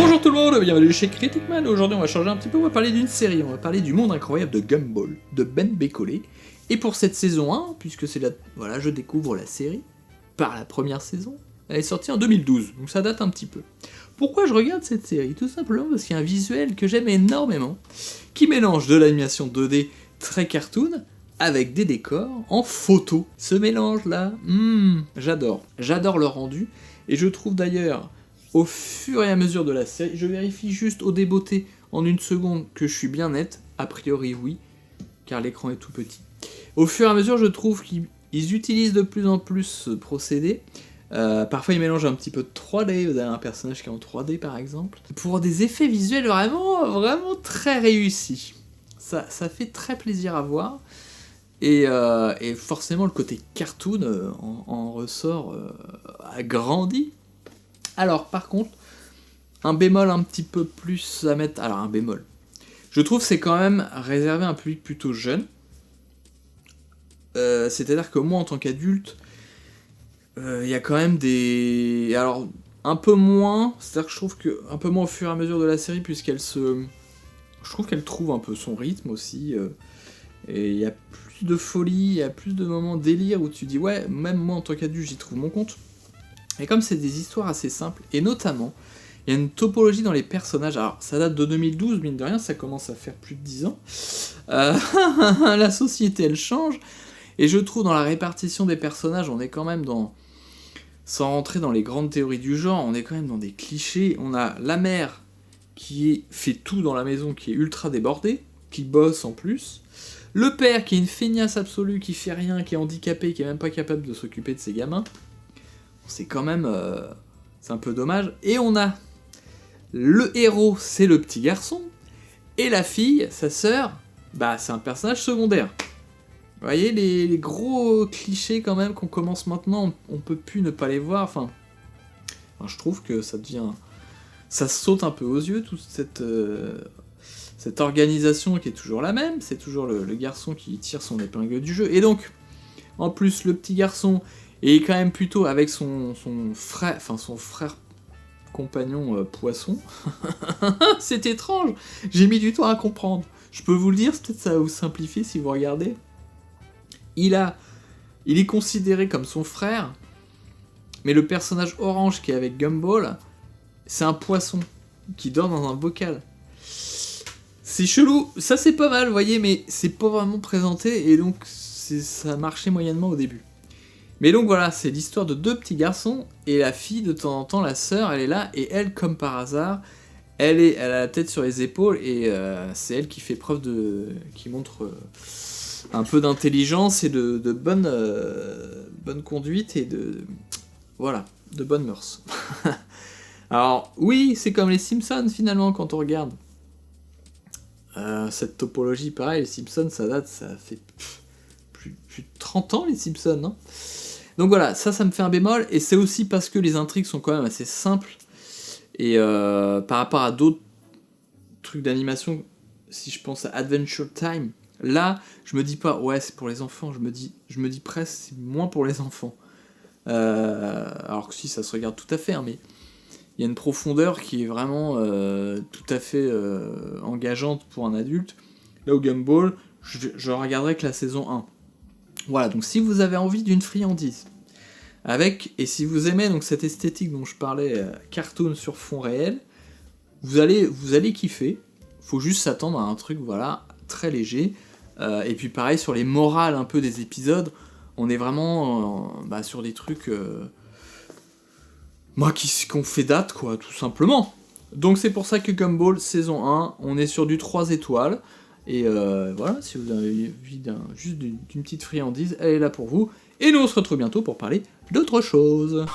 Bonjour tout le monde, bienvenue chez Critic Man. Aujourd'hui on va changer un petit peu, on va parler d'une série, on va parler du monde incroyable de Gumball, de Ben Bécolé. Et pour cette saison 1, puisque c'est la... voilà, je découvre la série par la première saison, elle est sortie en 2012, donc ça date un petit peu. Pourquoi je regarde cette série? Tout simplement parce qu'il y a un visuel que j'aime énormément, qui mélange de l'animation 2D très cartoon, avec des décors en photo. Ce mélange-là, j'adore. J'adore le rendu, et je trouve d'ailleurs, au fur et à mesure de la série, je vérifie juste au débeauté en une seconde que je suis bien net, a priori oui, car l'écran est tout petit. Au fur et à mesure, je trouve qu'ils utilisent de plus en plus ce procédé. Parfois ils mélangent un petit peu de 3D, vous avez un personnage qui est en 3D par exemple, pour des effets visuels vraiment très réussis. Ça fait très plaisir à voir, et forcément le côté cartoon en ressort agrandi. Alors par contre, un bémol un petit peu plus à mettre... Alors un bémol, je trouve que c'est quand même réservé à un public plutôt jeune. C'est-à-dire que moi en tant qu'adulte, il y a quand même des... Alors, un peu moins, c'est-à-dire que je trouve que un peu moins au fur et à mesure de la série, puisqu'elle se... Je trouve qu'elle trouve un peu son rythme aussi, et il y a plus de folie, il y a plus de moments délire où tu dis, ouais, même moi en tant qu'adulte, j'y trouve mon compte. Et comme c'est des histoires assez simples, et notamment, il y a une topologie dans les personnages, alors ça date de 2012, mine de rien, ça commence à faire plus de 10 ans, la société elle change, et je trouve dans la répartition des personnages, on est quand même dans... Sans rentrer dans les grandes théories du genre, on est quand même dans des clichés. On a la mère qui fait tout dans la maison, qui est ultra débordée, qui bosse en plus. Le père qui est une feignasse absolue, qui fait rien, qui est handicapé, qui est même pas capable de s'occuper de ses gamins. C'est quand même... c'est un peu dommage. Et on a le héros, c'est le petit garçon. Et la fille, sa sœur, bah c'est un personnage secondaire. Vous voyez, les gros clichés quand même qu'on commence maintenant, on peut plus ne pas les voir, enfin je trouve que ça devient... Ça saute un peu aux yeux, toute cette organisation qui est toujours la même, c'est toujours le garçon qui tire son épingle du jeu, et donc, en plus, le petit garçon est quand même plutôt avec son frère compagnon poisson. C'est étrange, j'ai mis du temps à comprendre. Je peux vous le dire, peut-être ça va vous simplifier si vous regardez. Il est considéré comme son frère, mais le personnage orange qui est avec Gumball, c'est un poisson qui dort dans un bocal. C'est chelou, ça c'est pas mal, vous voyez, mais c'est pas vraiment présenté, et donc ça marchait moyennement au début. Mais donc voilà, c'est l'histoire de deux petits garçons, et la fille, de temps en temps, la sœur, elle est là, et elle, comme par hasard, elle a la tête sur les épaules, et c'est elle qui fait preuve de... qui montre... un peu d'intelligence et de bonne conduite et de... Voilà, de bonnes mœurs. Alors, oui, c'est comme les Simpsons, finalement, quand on regarde. Cette topologie, pareil, les Simpsons, ça fait plus de 30 ans, les Simpsons, hein. Donc voilà, ça me fait un bémol, et c'est aussi parce que les intrigues sont quand même assez simples, et par rapport à d'autres trucs d'animation, si je pense à Adventure Time, là, je me dis pas, ouais, c'est pour les enfants, je me dis presque, c'est moins pour les enfants. Alors que si, ça se regarde tout à fait, hein, mais il y a une profondeur qui est vraiment tout à fait engageante pour un adulte. Là, au Gumball, je regarderai que la saison 1. Voilà, donc si vous avez envie d'une friandise, et si vous aimez donc cette esthétique dont je parlais, cartoon sur fond réel, vous allez kiffer. Faut juste s'attendre à un truc, voilà, très léger. Et puis pareil, sur les morales un peu des épisodes, on est vraiment sur des trucs qui ont fait date, quoi, tout simplement. Donc c'est pour ça que Gumball, saison 1, on est sur du 3 étoiles. Et voilà, si vous avez envie juste d'une petite friandise, elle est là pour vous. Et nous on se retrouve bientôt pour parler d'autre chose.